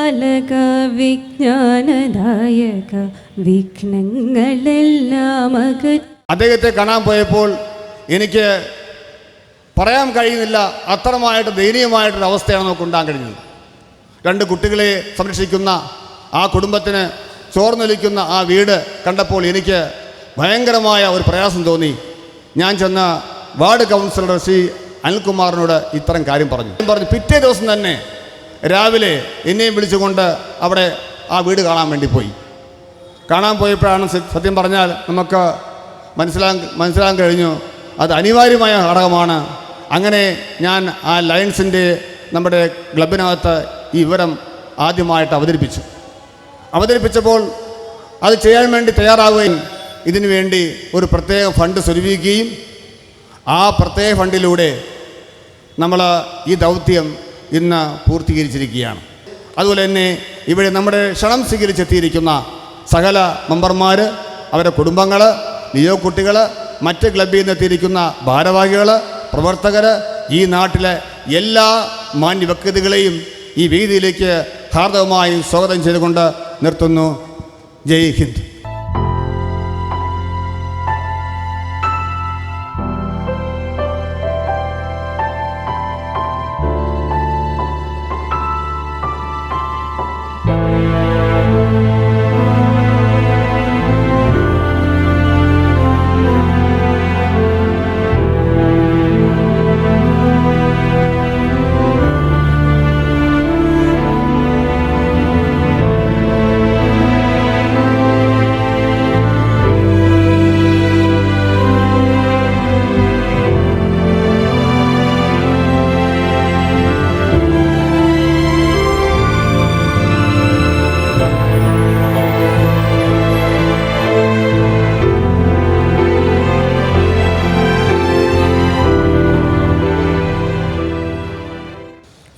പാലക വിജ്ഞാനദായക വിഘ്നങ്ങളെല്ലാം അദ്ദേഹത്തെ കാണാൻ പോയപ്പോൾ എനിക്ക് പറയാൻ കഴിയുന്നില്ല, അത്രമായിട്ട് ദയനീയമായിട്ടൊരു അവസ്ഥയാണ് നമുക്ക് ഉണ്ടാകാൻ കഴിഞ്ഞത്. 2 കുട്ടികളെ സംരക്ഷിക്കുന്ന ആ കുടുംബത്തിന് ചോർന്നൊലിക്കുന്ന ആ വീട് കണ്ടപ്പോൾ എനിക്ക് ഭയങ്കരമായ ഒരു പ്രയാസം തോന്നി. ഞാൻ ചെന്ന വാർഡ് കൗൺസിലർ ശ്രീ അനിൽകുമാറിനോട് ഇത്തരം കാര്യം പറഞ്ഞു. പിറ്റേ ദിവസം തന്നെ രാവിലെ എന്നെയും വിളിച്ചുകൊണ്ട് അവിടെ ആ വീട് കാണാൻ വേണ്ടി പോയി. കാണാൻ പോയപ്പോഴാണ് സത്യം പറഞ്ഞാൽ നമുക്ക് മനസ്സിലാക്കാൻ കഴിഞ്ഞു അത് അനിവാര്യമായ ഘടകമാണ്. അങ്ങനെ ഞാൻ ആ ലയൺസിൻ്റെ നമ്മുടെ ക്ലബിനകത്ത് ഈ വിവരം ആദ്യമായിട്ട് അവതരിപ്പിച്ചപ്പോൾ അത് ചെയ്യാൻ വേണ്ടി തയ്യാറാവുകയും ഇതിനു വേണ്ടി ഒരു പ്രത്യേക ഫണ്ട് സ്വരൂപിക്കുകയും ആ പ്രത്യേക ഫണ്ടിലൂടെ നമ്മൾ ഈ ദൗത്യം ഇന്ന് പൂർത്തീകരിച്ചിരിക്കുകയാണ്. അതുപോലെ തന്നെ ഇവിടെ നമ്മുടെ ക്ഷണം സ്വീകരിച്ചെത്തിയിരിക്കുന്ന സകല മെമ്പർമാർ, അവരുടെ കുടുംബങ്ങൾ, ലിയോ കുട്ടികൾ, മറ്റ് ക്ലബ്ബിൽ നിന്ന് എത്തിയിരിക്കുന്ന ഭാരവാഹികൾ, പ്രവർത്തകർ, ഈ നാട്ടിലെ എല്ലാ മാന്യ വ്യക്തികളെയും ഈ വേദിയിലേക്ക് ഹാർദവമായി സ്വാഗതം ചെയ്തുകൊണ്ട് നിർത്തുന്നു. ജയ് ഹിന്ദ്.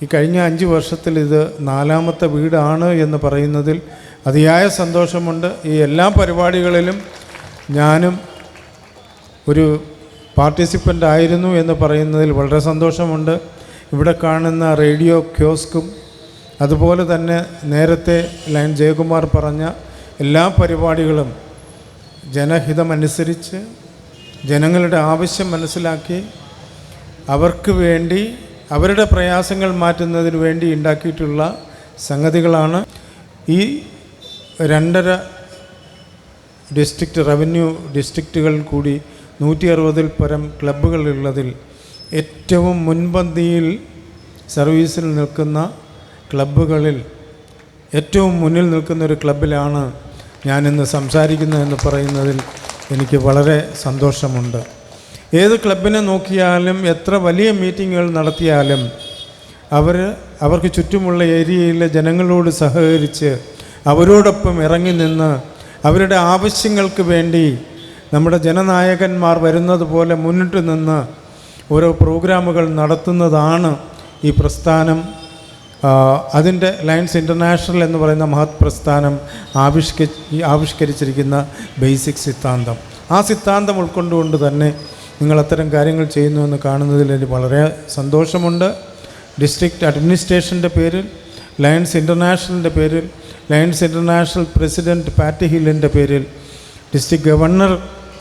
ഈ കഴിഞ്ഞ 5 വർഷത്തിൽ ഇത് 4ാമത്തെ വീടാണ് എന്ന് പറയുന്നതിൽ അതിയായ സന്തോഷമുണ്ട്. ഈ എല്ലാ പരിപാടികളിലും ഞാനും ഒരു പാർട്ടിസിപ്പൻ്റ് ആയിരുന്നു എന്ന് പറയുന്നതിൽ വളരെ സന്തോഷമുണ്ട്. ഇവിടെ കാണുന്ന റേഡിയോ ക്യോസ്കും അതുപോലെ തന്നെ നേരത്തെ ലയൺ ജയകുമാർ പറഞ്ഞ എല്ലാ പരിപാടികളും ജനഹിതമനുസരിച്ച് ജനങ്ങളുടെ ആവശ്യം മനസ്സിലാക്കി അവർക്ക് വേണ്ടി അവരുടെ പ്രയാസങ്ങൾ മാറ്റുന്നതിന് വേണ്ടി ഉണ്ടാക്കിയിട്ടുള്ള സംഗതികളാണ്. ഈ 2.5 ഡിസ്ട്രിക്റ്റ് റവന്യൂ ഡിസ്ട്രിക്റ്റുകൾ കൂടി 160-ൽ പരം ക്ലബ്ബുകളുള്ളതിൽ ഏറ്റവും മുൻപന്തിയിൽ സർവീസിൽ നിൽക്കുന്ന ക്ലബ്ബുകളിൽ ഏറ്റവും മുന്നിൽ നിൽക്കുന്ന ഒരു ക്ലബ്ബിലാണ് ഞാനിന്ന് സംസാരിക്കുന്നതെന്ന് പറയുന്നതിൽ എനിക്ക് വളരെ സന്തോഷമുണ്ട്. ഏത് ക്ലബിനെ നോക്കിയാലും എത്ര വലിയ മീറ്റിങ്ങുകൾ നടത്തിയാലും അവർക്ക് ചുറ്റുമുള്ള ഏരിയയിലെ ജനങ്ങളോട് സഹകരിച്ച് അവരോടൊപ്പം ഇറങ്ങി നിന്ന് അവരുടെ ആവശ്യങ്ങൾക്ക് വേണ്ടി നമ്മുടെ ജനനായകന്മാർ വരുന്നത് പോലെ മുന്നിട്ട് നിന്ന് ഓരോ പ്രോഗ്രാമുകൾ നടത്തുന്നതാണ് ഈ പ്രസ്ഥാനം. അതിൻ്റെ ലയൺസ് ഇൻ്റർനാഷണൽ എന്ന് പറയുന്ന മഹത് പ്രസ്ഥാനം ആവിഷ്കരിച്ചിരിക്കുന്ന ബേസിക് സിദ്ധാന്തം. ആ സിദ്ധാന്തം ഉൾക്കൊണ്ടുകൊണ്ട് തന്നെ നിങ്ങൾ അത്തരം കാര്യങ്ങൾ ചെയ്യുന്നുവെന്ന് കാണുന്നതിൽ എനിക്ക് വളരെ സന്തോഷമുണ്ട്. ഡിസ്ട്രിക്റ്റ് അഡ്മിനിസ്ട്രേഷൻ്റെ പേരിൽ, ലയൺസ് ഇൻ്റർനാഷണലിൻ്റെ പേരിൽ, ലയൺസ് ഇൻ്റർനാഷണൽ പ്രസിഡൻറ്റ് പാറ്റി ഹില്ലിൻ്റെ പേരിൽ, ഡിസ്ട്രിക്റ്റ് ഗവർണർ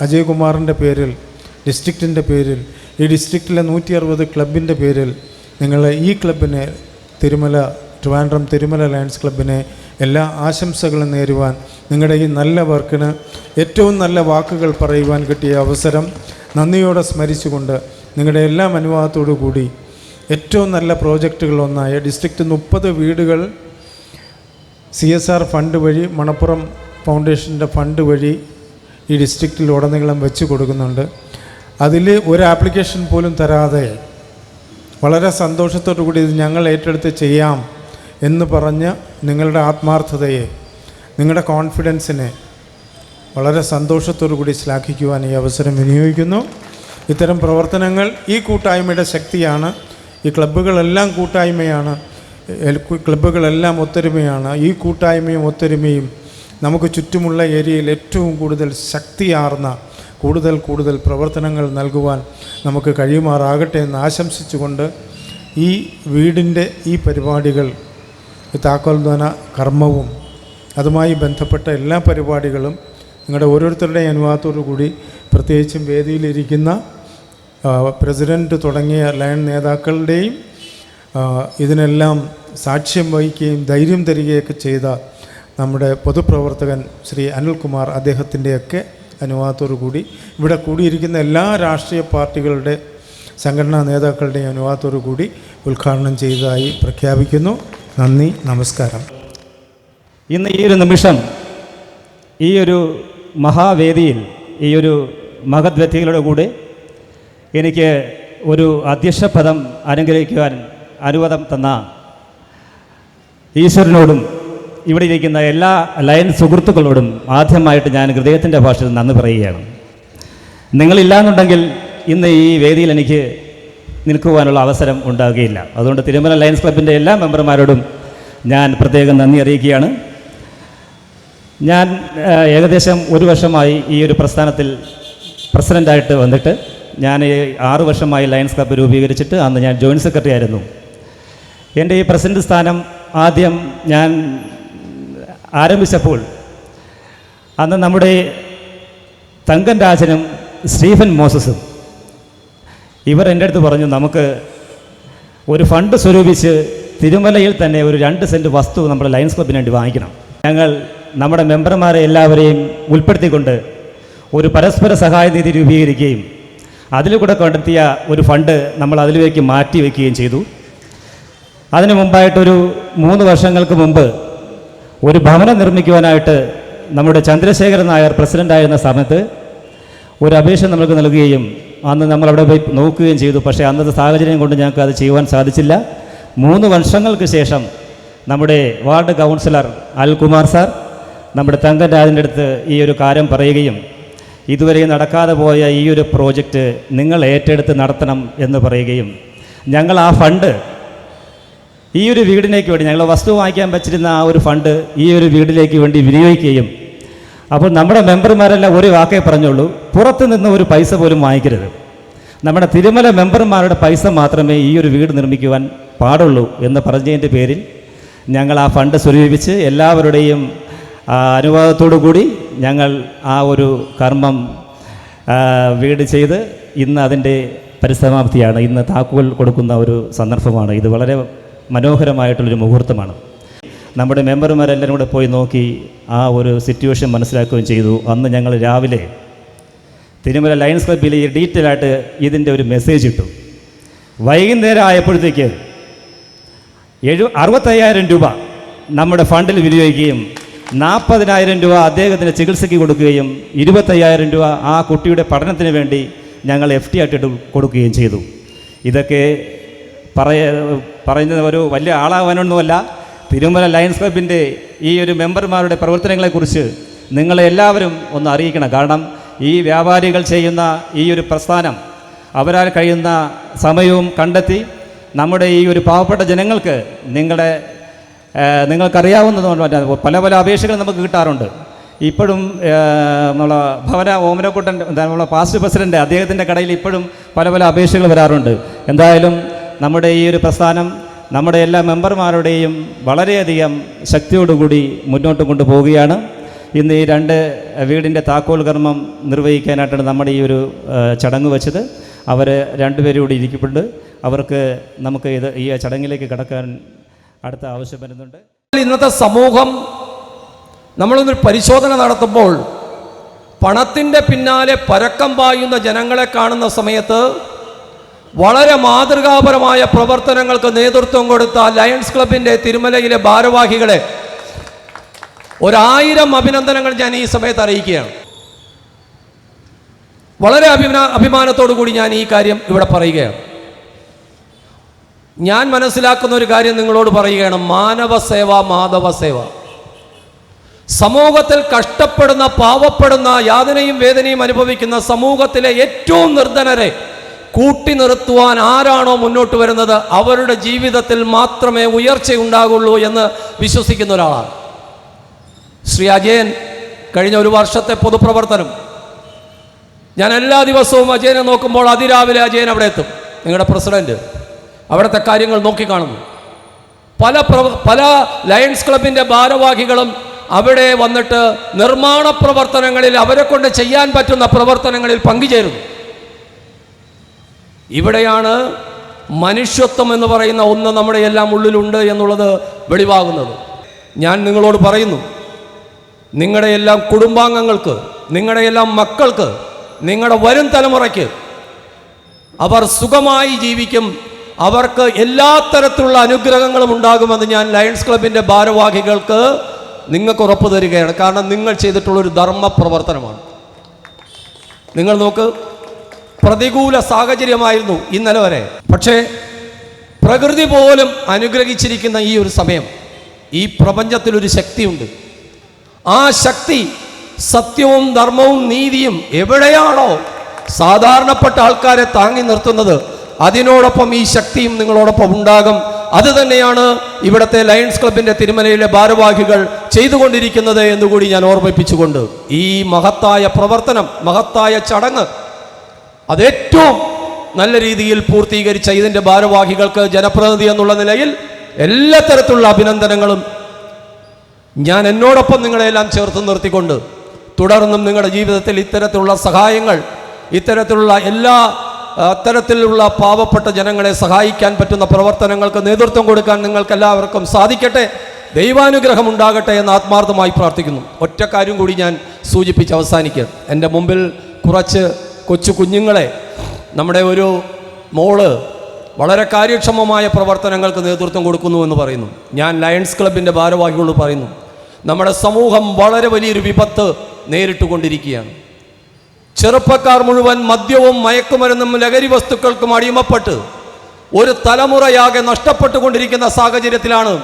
അജയ് കുമാറിൻ്റെ പേരിൽ, ഡിസ്ട്രിക്റ്റിൻ്റെ പേരിൽ, ഈ ഡിസ്ട്രിക്റ്റിലെ 160 ക്ലബിൻ്റെ പേരിൽ നിങ്ങൾ ഈ ക്ലബിനെ ട്രിവാൻഡ്രം തിരുമല ലയൺസ് ക്ലബിനെ എല്ലാ ആശംസകളും നേരുവാൻ, നിങ്ങളുടെ ഈ നല്ല വർക്കിന് ഏറ്റവും നല്ല വാക്കുകൾ പറയുവാൻ കിട്ടിയ അവസരം നന്ദിയോടെ സ്മരിച്ചുകൊണ്ട് നിങ്ങളുടെ എല്ലാ അനുവാദത്തോടു കൂടി ഏറ്റവും നല്ല പ്രോജക്റ്റുകളൊന്നായ ഡിസ്ട്രിക്റ്റ് 30 വീടുകൾ CSR ഫണ്ട് വഴി, മണപ്പുറം ഫൗണ്ടേഷൻ്റെ ഫണ്ട് വഴി ഈ ഡിസ്ട്രിക്റ്റിലുടനീളം വെച്ച് കൊടുക്കുന്നുണ്ട്. അതിൽ ഒരു ആപ്ലിക്കേഷൻ പോലും തരാതെ വളരെ സന്തോഷത്തോടു കൂടി ഇത് ഞങ്ങൾ ഏറ്റെടുത്ത് ചെയ്യാം എന്ന് പറഞ്ഞ് നിങ്ങളുടെ ആത്മാർത്ഥതയെ, നിങ്ങളുടെ കോൺഫിഡൻസിനെ വളരെ സന്തോഷത്തോടു കൂടി ശ്ലാഘിക്കുവാൻ ഈ അവസരം വിനിയോഗിക്കുന്നു. ഇത്തരം പ്രവർത്തനങ്ങൾ ഈ കൂട്ടായ്മയുടെ ശക്തിയാണ്. ഈ ക്ലബ്ബുകളെല്ലാം കൂട്ടായ്മയാണ്, ക്ലബ്ബുകളെല്ലാം ഒത്തൊരുമയാണ്. ഈ കൂട്ടായ്മയും ഒത്തൊരുമയും നമുക്ക് ചുറ്റുമുള്ള ഏരിയയിൽ ഏറ്റവും കൂടുതൽ ശക്തിയാർന്ന കൂടുതൽ പ്രവർത്തനങ്ങൾ നൽകുവാൻ നമുക്ക് കഴിയുമാറാകട്ടെ എന്ന് ആശംസിച്ചുകൊണ്ട് ഈ വീടിൻ്റെ ഈ പരിപാടികൾ ഈ താക്കോൽദാന കർമ്മവും അതുമായി ബന്ധപ്പെട്ട എല്ലാ പരിപാടികളും നിങ്ങളുടെ ഓരോരുത്തരുടെയും അനുവാദത്തോടു കൂടി, പ്രത്യേകിച്ചും വേദിയിലിരിക്കുന്ന പ്രസിഡൻറ്റ് തുടങ്ങിയ ലയൺ നേതാക്കളുടെയും ഇതിനെല്ലാം സാക്ഷ്യം വഹിക്കുകയും ധൈര്യം തരികയൊക്കെ ചെയ്ത നമ്മുടെ പൊതുപ്രവർത്തകൻ ശ്രീ അനിൽകുമാർ, അദ്ദേഹത്തിൻ്റെയൊക്കെ അനുവാദത്തോടു കൂടി ഇവിടെ കൂടിയിരിക്കുന്ന എല്ലാ രാഷ്ട്രീയ പാർട്ടികളുടെ സംഘടനാ നേതാക്കളുടെയും അനുവാദത്തോടു കൂടി ഉദ്ഘാടനം ചെയ്തതായി പ്രഖ്യാപിക്കുന്നു. നന്ദി, നമസ്കാരം. ഇന്ന് ഈ ഒരു നിമിഷം ഈ ഒരു മഹാവേദിയിൽ ഈ ഒരു മഹത് വ്യക്തികളുടെ കൂടെ എനിക്ക് ഒരു അധ്യക്ഷ പദം അനുഗ്രഹിക്കുവാൻ അനുവാദം തന്ന ഈശ്വരനോടും ഇവിടെ ഇരിക്കുന്ന എല്ലാ ലയൺ സുഹൃത്തുക്കളോടും ആദ്യമായിട്ട് ഞാൻ ഹൃദയത്തിൻ്റെ ഭാഷയിൽ നന്ദി പറയുകയാണ്. നിങ്ങളില്ലാന്നുണ്ടെങ്കിൽ ഇന്ന് ഈ വേദിയിൽ എനിക്ക് നിൽക്കുവാനുള്ള അവസരം ഉണ്ടാകുകയില്ല. അതുകൊണ്ട് തിരുമല ലയൺസ് ക്ലബിൻ്റെ എല്ലാ മെമ്പർമാരോടും ഞാൻ പ്രത്യേകം നന്ദി അറിയിക്കുകയാണ്. ഞാൻ ഏകദേശം 1 വർഷമായി ഈ ഒരു പ്രസ്ഥാനത്തിൽ പ്രസിഡൻ്റായിട്ട് വന്നിട്ട്, ഞാൻ 6 വർഷമായി ലയൺസ് ക്ലബ്ബ് രൂപീകരിച്ചിട്ട് അന്ന് ഞാൻ ജോയിൻറ്റ് സെക്രട്ടറി ആയിരുന്നു. എൻ്റെ ഈ പ്രസിഡന്റ് സ്ഥാനം ആദ്യം ഞാൻ ആരംഭിച്ചപ്പോൾ അന്ന് നമ്മുടെ തങ്കൻ രാജനും സ്റ്റീഫൻ മോസസും ഇവർ എൻ്റെ അടുത്ത് പറഞ്ഞു, നമുക്ക് ഒരു ഫണ്ട് സ്വരൂപിച്ച് തിരുമലയിൽ തന്നെ ഒരു 2 സെൻറ്റ് വസ്തു നമ്മുടെ ലയൺസ് ക്ലബിന് വേണ്ടി വാങ്ങിക്കണം. ഞങ്ങൾ നമ്മുടെ മെമ്പർമാരെ എല്ലാവരെയും ഉൾപ്പെടുത്തിക്കൊണ്ട് ഒരു പരസ്പര സഹായ നിധി രൂപീകരിക്കുകയും അതിലൂടെ കണ്ടെത്തിയ ഒരു ഫണ്ട് നമ്മൾ അതിലേക്ക് മാറ്റി വയ്ക്കുകയും ചെയ്തു. അതിനു മുമ്പായിട്ടൊരു 3 വർഷങ്ങൾക്ക് മുമ്പ് ഒരു ഭവനം നിർമ്മിക്കുവാനായിട്ട് നമ്മുടെ ചന്ദ്രശേഖരൻ നായർ പ്രസിഡൻ്റായിരുന്ന സമയത്ത് ഒരു അപേക്ഷ നമുക്ക് നൽകുകയും അന്ന് നമ്മളവിടെ പോയി നോക്കുകയും ചെയ്തു. പക്ഷേ അന്നത്തെ സാഹചര്യം കൊണ്ട് ഞങ്ങൾക്ക് അത് ചെയ്യുവാൻ സാധിച്ചില്ല. 3 വർഷങ്ങൾക്ക് ശേഷം നമ്മുടെ വാർഡ് കൗൺസിലർ അൽകുമാർ സാർ നമ്മുടെ തങ്കൻ രാജൻ്റെ അടുത്ത് ഈ ഒരു കാര്യം പറയുകയും ഇതുവരെ നടക്കാതെ പോയ ഈ ഒരു പ്രോജക്റ്റ് നിങ്ങൾ ഏറ്റെടുത്ത് നടത്തണം എന്ന് പറയുകയും ഞങ്ങൾ ആ ഫണ്ട് ഈ ഒരു വീടിലേക്ക് വേണ്ടി, ഞങ്ങൾ വസ്തു വാങ്ങിക്കാൻ വെച്ചിരുന്ന ആ ഒരു ഫണ്ട് ഈ ഒരു വീടിലേക്ക് വേണ്ടി വിനിയോഗിക്കുകയും, അപ്പോൾ നമ്മുടെ മെമ്പർമാരെല്ലാം ഒരു വാക്കേ പറഞ്ഞുള്ളൂ, പുറത്തു നിന്ന് ഒരു പൈസ പോലും വാങ്ങിക്കരുത്, നമ്മുടെ തിരുമല മെമ്പർമാരുടെ പൈസ മാത്രമേ ഈ ഒരു വീട് നിർമ്മിക്കുവാൻ പാടുള്ളൂ എന്ന് പറഞ്ഞതിൻ്റെ പേരിൽ ഞങ്ങൾ ആ ഫണ്ട് സ്വരൂപിച്ച് എല്ലാവരുടെയും അനുവാദത്തോടു കൂടി ഞങ്ങൾ ആ ഒരു കർമ്മം വീട് ചെയ്ത് ഇന്ന് അതിൻ്റെ പരിസമാപ്തിയാണ്. ഇന്ന് താക്കോൽ കൊടുക്കുന്ന ഒരു സന്ദർഭമാണ്. ഇത് വളരെ മനോഹരമായിട്ടുള്ളൊരു മുഹൂർത്തമാണ്. നമ്മുടെ മെമ്പർമാരെല്ലാവരും കൂടെ പോയി നോക്കി ആ ഒരു സിറ്റുവേഷൻ മനസ്സിലാക്കുകയും ചെയ്തു. അന്ന് ഞങ്ങൾ രാവിലെ തിരുമല ലയൺസ് ക്ലബ്ബിൽ ഈ ഡീറ്റെയിൽ ആയിട്ട് ഇതിൻ്റെ ഒരു മെസ്സേജ് ഇട്ടു. വൈകുന്നേരം ആയപ്പോഴത്തേക്ക് 65,000 രൂപ നമ്മുടെ ഫണ്ടിൽ വിനിയോഗിക്കുകയും 40,000 രൂപ അദ്ദേഹത്തിന് ചികിത്സയ്ക്ക് കൊടുക്കുകയും 25,000 രൂപ ആ കുട്ടിയുടെ പഠനത്തിന് വേണ്ടി ഞങ്ങൾ FT ആയിട്ട് കൊടുക്കുകയും ചെയ്തു. ഇതൊക്കെ പറയുന്നത് ഒരു വലിയ ആളാവാനൊന്നുമല്ല, തിരുമല ലയൺസ് ക്ലബിൻ്റെ ഈ ഒരു മെമ്പർമാരുടെ പ്രവർത്തനങ്ങളെക്കുറിച്ച് നിങ്ങളെ എല്ലാവരും ഒന്ന് അറിയിക്കണം. കാരണം ഈ വ്യാപാരികൾ ചെയ്യുന്ന ഈ ഒരു പ്രസ്ഥാനം അവരാൽ കഴിയുന്ന സമയവും കണ്ടെത്തി നമ്മുടെ ഈ ഒരു പാവപ്പെട്ട ജനങ്ങൾക്ക് നിങ്ങൾക്കറിയാവുന്നതുകൊണ്ട് പല പല അപേക്ഷകൾ നമുക്ക് കിട്ടാറുണ്ട്. ഇപ്പോഴും നമ്മളെ ഭവന ഓമനക്കുട്ടൻ നമ്മളെ പാസ്റ്റ് പ്രസിഡൻ്റ് അദ്ദേഹത്തിൻ്റെ കടയിൽ ഇപ്പോഴും പല പല അപേക്ഷകൾ വരാറുണ്ട്. എന്തായാലും നമ്മുടെ ഈ ഒരു പ്രസ്ഥാനം നമ്മുടെ എല്ലാ മെമ്പർമാരുടെയും വളരെയധികം ശക്തിയോടുകൂടി മുന്നോട്ട് കൊണ്ടുപോവുകയാണ്. ഇന്ന് ഈ 2 വീടിൻ്റെ താക്കോൽ കർമ്മം നിർവഹിക്കാനായിട്ടാണ് നമ്മുടെ ഈ ഒരു ചടങ്ങ് വെച്ചത്. അവർ 2 പേരും കൂടി ഇരിക്കപ്പെട്ട് അവർക്ക് നമുക്ക് ഈ ചടങ്ങിലേക്ക് കടക്കാൻ അടുത്ത ആവശ്യം വരുന്നുണ്ട്. ഇന്നത്തെ സമൂഹം നമ്മളൊരു പരിശോധന നടത്തുമ്പോൾ പണത്തിൻ്റെ പിന്നാലെ പരക്കം പായുന്ന ജനങ്ങളെ കാണുന്ന സമയത്ത് വളരെ മാതൃകാപരമായ പ്രവർത്തനങ്ങൾക്ക് നേതൃത്വം കൊടുത്ത ലയൺസ് ക്ലബിൻ്റെ തിരുമലയിലെ ഭാരവാഹികളെ 1000 അഭിനന്ദനങ്ങൾ ഞാൻ ഈ സമയത്ത് അറിയിക്കുകയാണ്. വളരെ അഭിമാനത്തോടു കൂടി ഞാൻ ഈ കാര്യം ഇവിടെ പറയുകയാണ്. ഞാൻ മനസ്സിലാക്കുന്ന ഒരു കാര്യം നിങ്ങളോട് പറയുകയാണ്. മാനവ സേവ, മാധവ സേവ. സമൂഹത്തിൽ കഷ്ടപ്പെടുന്ന, പാവപ്പെടുന്ന, യാതനയും വേദനയും അനുഭവിക്കുന്ന സമൂഹത്തിലെ ഏറ്റവും നിർധനരെ കൂട്ടി നിർത്തുവാൻ ആരാണോ മുന്നോട്ട് വരുന്നത് അവരുടെ ജീവിതത്തിൽ മാത്രമേ ഉയർച്ചയുണ്ടാകുള്ളൂ എന്ന് വിശ്വസിക്കുന്ന ഒരാളാണ് ശ്രീ അജയൻ. കഴിഞ്ഞ 1 വർഷത്തെ പൊതുപ്രവർത്തനം ഞാൻ എല്ലാ ദിവസവും അജയനെ നോക്കുമ്പോൾ അതിരാവിലെ അജയൻ അവിടെ എത്തും. നിങ്ങളുടെ പ്രസിഡന്റ് അവിടുത്തെ കാര്യങ്ങൾ നോക്കിക്കാണുന്നു. പല ലയൺസ് ക്ലബിൻ്റെ ഭാരവാഹികളും അവിടെ വന്നിട്ട് നിർമ്മാണ പ്രവർത്തനങ്ങളിൽ അവരെ കൊണ്ട് ചെയ്യാൻ പറ്റുന്ന പ്രവർത്തനങ്ങളിൽ പങ്കുചേരുന്നു. ഇവിടെയാണ് മനുഷ്യത്വം എന്ന് പറയുന്ന ഒന്ന് നമ്മുടെ എല്ലാം ഉള്ളിലുണ്ട് എന്നുള്ളത് വെളിവാകുന്നത്. ഞാൻ നിങ്ങളോട് പറയുന്നു, നിങ്ങളുടെ എല്ലാം കുടുംബാംഗങ്ങൾക്ക്, നിങ്ങളുടെ എല്ലാം മക്കൾക്ക്, നിങ്ങളുടെ വരും തലമുറയ്ക്ക് അവർ സുഖമായി ജീവിക്കും, അവർക്ക് എല്ലാ തരത്തിലുള്ള അനുഗ്രഹങ്ങളും ഉണ്ടാകുമെന്ന് ഞാൻ ലയൺസ് ക്ലബിൻ്റെ ഭാരവാഹികൾക്ക് നിങ്ങൾക്ക് ഉറപ്പ് തരികയാണ്. കാരണം നിങ്ങൾ ചെയ്തിട്ടുള്ളൊരു ധർമ്മ പ്രവർത്തനമാണ്. നിങ്ങൾ നോക്ക്, പ്രതികൂല സാഹചര്യമായിരുന്നു ഇന്നലെ വരെ, പക്ഷേ പ്രകൃതി പോലും അനുഗ്രഹിച്ചിരിക്കുന്ന ഈ ഒരു സമയം, ഈ പ്രപഞ്ചത്തിലൊരു ശക്തിയുണ്ട്. ആ ശക്തി സത്യവും ധർമ്മവും നീതിയും എവിടെയാണോ സാധാരണപ്പെട്ട ആൾക്കാരെ താങ്ങി നിർത്തുന്നത്, അതിനോടൊപ്പം ഈ ശക്തിയും നിങ്ങളോടൊപ്പം ഉണ്ടാകും. അത് തന്നെയാണ് ഇവിടുത്തെ ലയൺസ് ക്ലബിൻ്റെ തിരുമലയിലെ ഭാരവാഹികൾ ചെയ്തുകൊണ്ടിരിക്കുന്നത് എന്നുകൂടി ഞാൻ ഓർമ്മിപ്പിച്ചുകൊണ്ട് ഈ മഹത്തായ പ്രവർത്തനം, മഹത്തായ ചടങ്ങ് അതേറ്റവും നല്ല രീതിയിൽ പൂർത്തീകരിച്ച ഇതിൻ്റെ ഭാരവാഹികൾക്ക് ജനപ്രതിനിധി എന്നുള്ള നിലയിൽ എല്ലാ തരത്തിലുള്ള അഭിനന്ദനങ്ങളും ഞാൻ എന്നോടൊപ്പം നിങ്ങളെല്ലാം ചേർത്ത് നിർത്തിക്കൊണ്ട് തുടർന്നും നിങ്ങളുടെ ജീവിതത്തിൽ ഇത്തരത്തിലുള്ള സഹായങ്ങൾ, ഇത്തരത്തിലുള്ള എല്ലാ തരത്തിലുള്ള പാവപ്പെട്ട ജനങ്ങളെ സഹായിക്കാൻ പറ്റുന്ന പ്രവർത്തനങ്ങൾക്ക് നേതൃത്വം കൊടുക്കാൻ നിങ്ങൾക്കെല്ലാവർക്കും സാധിക്കട്ടെ, ദൈവാനുഗ്രഹം ഉണ്ടാകട്ടെ എന്ന് ആത്മാർത്ഥമായി പ്രാർത്ഥിക്കുന്നു. ഒറ്റ കാര്യം കൂടി ഞാൻ സൂചിപ്പിച്ച് അവസാനിക്കുക. എൻ്റെ മുമ്പിൽ കുറച്ച് കൊച്ചു കുഞ്ഞുങ്ങളെ, നമ്മുടെ ഒരു മോള് വളരെ കാര്യക്ഷമമായ പ്രവർത്തനങ്ങൾക്ക് നേതൃത്വം കൊടുക്കുന്നു എന്ന് പറയുന്നു. ഞാൻ ലയൺസ് ക്ലബിൻ്റെ ഭാരവാഹികളോട് പറയുന്നു, നമ്മുടെ സമൂഹം വളരെ വലിയൊരു വിപത്ത് നേരിട്ടുകൊണ്ടിരിക്കുകയാണ്. ചെറുപ്പക്കാർ മുഴുവൻ മദ്യവും മയക്കുമരുന്നും ലഹരി വസ്തുക്കൾക്കും അടിമപ്പെട്ട് ഒരു തലമുറയാകെ നഷ്ടപ്പെട്ടുകൊണ്ടിരിക്കുന്ന സാഹചര്യത്തിലാണ്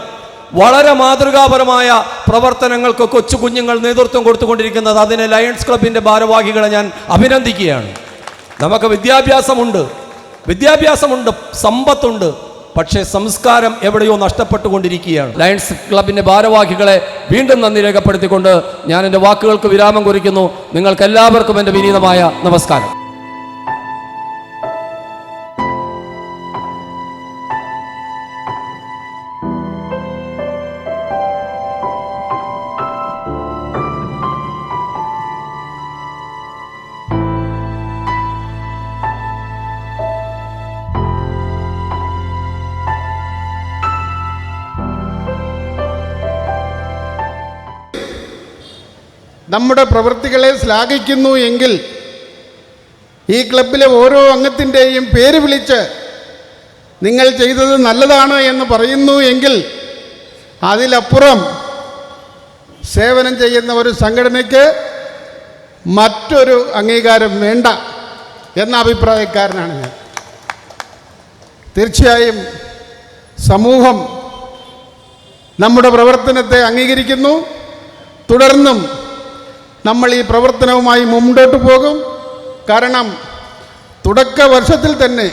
വളരെ മാതൃകാപരമായ പ്രവർത്തനങ്ങൾക്ക് കൊച്ചു കുഞ്ഞുങ്ങൾ നേതൃത്വം കൊടുത്തുകൊണ്ടിരിക്കുന്നത്. അതിന് ലയൺസ് ക്ലബിൻ്റെ ഭാരവാഹികളെ ഞാൻ അഭിനന്ദിക്കുകയാണ്. നമുക്ക് വിദ്യാഭ്യാസമുണ്ട്, സമ്പത്തുണ്ട്, പക്ഷേ സംസ്കാരം എവിടെയോ നഷ്ടപ്പെട്ടുകൊണ്ടിരിക്കുകയാണ്. ലയൺസ് ക്ലബിൻ്റെ ഭാരവാഹികളെ വീണ്ടും നന്ദി രേഖപ്പെടുത്തിക്കൊണ്ട് ഞാൻ എൻ്റെ വാക്കുകൾക്ക് വിരാമം കുറിക്കുന്നു. നിങ്ങൾക്ക് എല്ലാവർക്കും എൻ്റെ വിനീതമായ നമസ്കാരം. നമ്മുടെ പ്രവൃത്തികളെ ശ്ലാഘിക്കുന്നു എങ്കിൽ, ഈ ക്ലബിലെ ഓരോ അംഗത്തിൻ്റെയും പേര് വിളിച്ച് നിങ്ങൾ ചെയ്തത് നല്ലതാണ് എന്ന് പറയുന്നു എങ്കിൽ, അതിലപ്പുറം സേവനം ചെയ്യുന്ന ഒരു സംഘടനയ്ക്ക് മറ്റൊരു അംഗീകാരം വേണ്ട എന്ന അഭിപ്രായക്കാരനാണ് ഞാൻ. തീർച്ചയായും സമൂഹം നമ്മുടെ പ്രവർത്തനത്തെ അംഗീകരിക്കുന്നു. തുടർന്നും നമ്മൾ ഈ പ്രവർത്തനവുമായി മുമ്പോട്ട് പോകും. കാരണം തുടക്ക വർഷത്തിൽ തന്നെ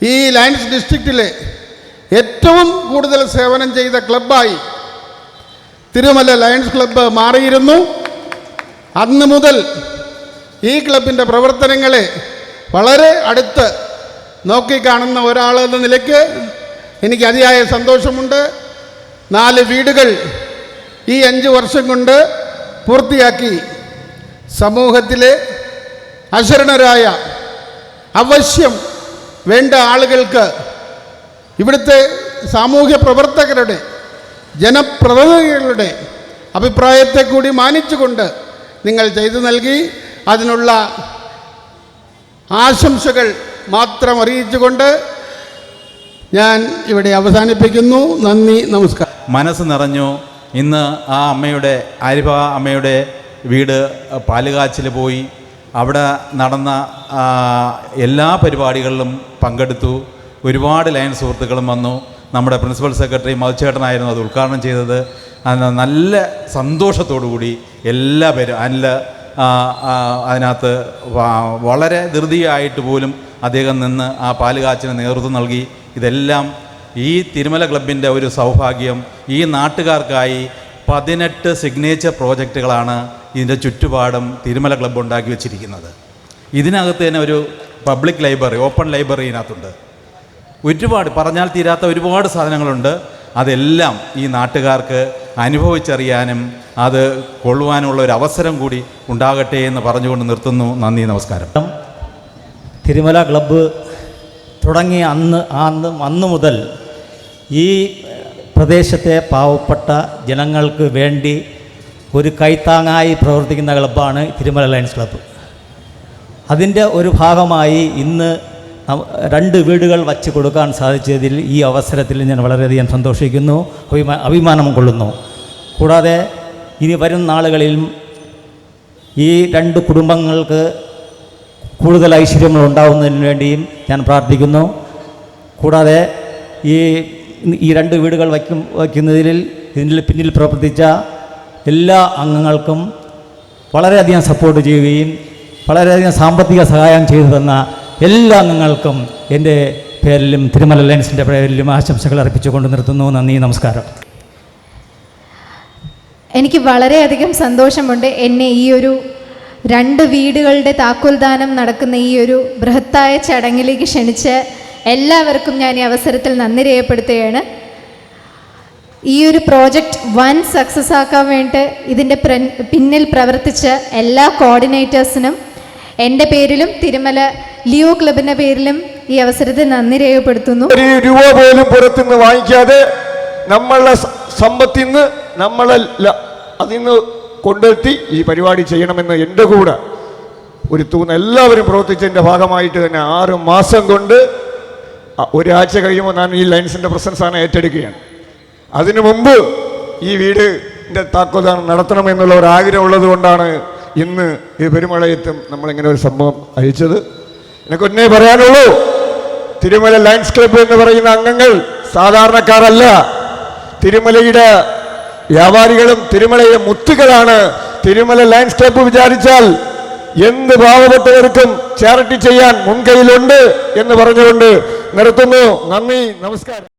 ഈ ലയൺസ് ഡിസ്ട്രിക്റ്റിലെ ഏറ്റവും കൂടുതൽ സേവനം ചെയ്ത ക്ലബ്ബായി തിരുമല ലയൺസ് ക്ലബ്ബ് മാറിയിരുന്നു. അന്ന് മുതൽ ഈ ക്ലബിൻ്റെ പ്രവർത്തനങ്ങളെ വളരെ അടുത്ത് നോക്കിക്കാണുന്ന ഒരാളെന്ന നിലയ്ക്ക് എനിക്ക് അതിയായ സന്തോഷമുണ്ട്. 4 വീടുകൾ ഈ 5 വർഷം കൊണ്ട് പൂർത്തിയാക്കി സമൂഹത്തിലെ അശരണരായ, അവശ്യം വേണ്ട ആളുകൾക്ക് ഇവിടുത്തെ സാമൂഹ്യ പ്രവർത്തകരുടെ, ജനപ്രതിനിധികളുടെ അഭിപ്രായത്തെ കൂടി മാനിച്ചുകൊണ്ട് നിങ്ങൾ ചെയ്തു നൽകി. അതിനുള്ള ആശംസകൾ മാത്രം അറിയിച്ചുകൊണ്ട് ഞാൻ ഇവിടെ അവസാനിപ്പിക്കുന്നു. നന്ദി, നമസ്കാരം. മനസ്സ് നിറഞ്ഞു. ഇന്ന് ആ അമ്മയുടെ, ആരിഫ അമ്മയുടെ വീട് പാലുകാച്ചിൽ പോയി അവിടെ നടന്ന എല്ലാ പരിപാടികളിലും പങ്കെടുത്തു. ഒരുപാട് ലയൺസ് സുഹൃത്തുക്കളും വന്നു. നമ്മുടെ പ്രിൻസിപ്പൽ സെക്രട്ടറി മധുചേട്ടനായിരുന്നു അത് ഉദ്ഘാടനം ചെയ്തത്. നല്ല സന്തോഷത്തോടു കൂടി എല്ലാവരും അതിനകത്ത് വളരെ ധൃതിയായിട്ട് പോലും അദ്ദേഹം നിന്ന് ആ പാലുകാച്ചിന് നേതൃത്വം നൽകി. ഇതെല്ലാം ഈ തിരുമല ക്ലബിൻ്റെ ഒരു സൗഭാഗ്യം. ഈ നാട്ടുകാർക്കായി 18 സിഗ്നേച്ചർ പ്രോജക്റ്റുകളാണ് ഇതിൻ്റെ ചുറ്റുപാടും തിരുമല ക്ലബ്ബ് ഉണ്ടാക്കി വെച്ചിരിക്കുന്നത്. ഇതിനകത്ത് തന്നെ ഒരു പബ്ലിക് ലൈബ്രറി, ഓപ്പൺ ലൈബ്രറി ഇതിനകത്തുണ്ട്. ഒരുപാട് പറഞ്ഞാൽ തീരാത്ത ഒരുപാട് സാധനങ്ങളുണ്ട്. അതെല്ലാം ഈ നാട്ടുകാർക്ക് അനുഭവിച്ചറിയാനും അത് കൊള്ളുവാനുള്ള ഒരു അവസരം കൂടി ഉണ്ടാകട്ടെ എന്ന് പറഞ്ഞുകൊണ്ട് നിർത്തുന്നു. നന്ദി, നമസ്കാരം. തിരുമല ക്ലബ്ബ് തുടങ്ങിയ അന്ന് മുതൽ ഈ പ്രദേശത്തെ പാവപ്പെട്ട ജനങ്ങൾക്ക് വേണ്ടി ഒരു കൈത്താങ്ങായി പ്രവർത്തിക്കുന്ന ക്ലബ്ബാണ് തിരുമല ലയൺസ് ക്ലബ്ബ്. അതിൻ്റെ ഒരു ഭാഗമായി ഇന്ന് 2 വീടുകൾ വച്ച് കൊടുക്കാൻ സാധിച്ചതിൽ ഈ അവസരത്തിൽ ഞാൻ വളരെയധികം സന്തോഷിക്കുന്നു, അഭിമാനം കൊള്ളുന്നു. കൂടാതെ ഇനി വരും നാളുകളിലും ഈ 2 കുടുംബങ്ങൾക്ക് കൂടുതൽ ഐശ്വര്യങ്ങൾ ഉണ്ടാകുന്നതിന് വേണ്ടിയും ഞാൻ പ്രാർത്ഥിക്കുന്നു. കൂടാതെ ഈ 2 വീടുകൾ വയ്ക്കുന്നതിൽ ഇതിൻ്റെ പിന്നിൽ പ്രവർത്തിച്ച എല്ലാ അംഗങ്ങൾക്കും വളരെയധികം സപ്പോർട്ട് ചെയ്യുകയും വളരെയധികം സാമ്പത്തിക സഹായം ചെയ്തു തന്ന എല്ലാ അംഗങ്ങൾക്കും എൻ്റെ പേരിലും തിരുമല ലയൺസിൻ്റെ പേരിലും ആശംസകൾ അർപ്പിച്ചുകൊണ്ട് നിർത്തുന്നു. നന്ദി, നമസ്കാരം. എനിക്ക് വളരെയധികം സന്തോഷമുണ്ട്. എന്നെ ഈ ഒരു 2 വീടുകളുടെ താക്കോൽദാനം നടക്കുന്ന ഈ ഒരു ബൃഹത്തായ ചടങ്ങിലേക്ക് ക്ഷണിച്ച് എല്ലാവർക്കും ഞാൻ ഈ അവസരത്തിൽ നന്ദി രേഖപ്പെടുത്തുകയാണ്. ഈ ഒരു പ്രോജക്റ്റ് വൻ സക്സസ് ആക്കാൻ വേണ്ടി ഇതിൻ്റെ പിന്നിൽ പ്രവർത്തിച്ച എല്ലാ കോർഡിനേറ്റേഴ്സിനും എൻ്റെ പേരിലും തിരുമല ലിയോ ക്ലബിൻ്റെ പേരിലും ഈ അവസരത്തിൽ നന്ദി രേഖപ്പെടുത്തുന്നു. 1 രൂപ പോലും പുറത്തുനിന്ന് വാങ്ങിക്കാതെ നമ്മളുടെ സമ്പത്തിൽ നിന്ന് അതിൽ നിന്ന് കൊണ്ടെത്തി ഈ പരിപാടി ചെയ്യണമെന്ന് എൻ്റെ കൂടെ ഒരു എല്ലാവരും പ്രവർത്തിച്ചതിൻ്റെ ഭാഗമായിട്ട് തന്നെ 6 മാസം കൊണ്ട് 1 ആഴ്ച കഴിയുമ്പോൾ ഞാൻ ഈ ലയൺസിൻ്റെ പ്രസൻസാണ് ഏറ്റെടുക്കുകയാണ്. അതിനു മുമ്പ് ഈ വീടിൻ്റെ താക്കോൽദാനം നടത്തണമെന്നുള്ള ഒരു ആഗ്രഹം ഉള്ളത് കൊണ്ടാണ് ഇന്ന് ഈ പെരുമഴയത്തും നമ്മളിങ്ങനെ ഒരു സംഭവം അയച്ചത്. എനിക്കൊന്നേ പറയാനുള്ളൂ, തിരുമല ലയൺസ് ക്ലബ്ബ് എന്ന് പറയുന്ന അംഗങ്ങൾ സാധാരണക്കാരല്ല. തിരുമലയുടെ വ്യാപാരികളും തിരുമലയുടെ മുത്തുകളാണ്. തിരുമല ലയൺസ് ക്ലബ്ബ് വിചാരിച്ചാൽ എന്ത് പാവപ്പെട്ടവർക്കും ചാരിറ്റി ചെയ്യാൻ മുൻകൈയിലുണ്ട് എന്ന് പറഞ്ഞുകൊണ്ട് നിർത്തുന്നു. നന്ദി, നമസ്കാരം.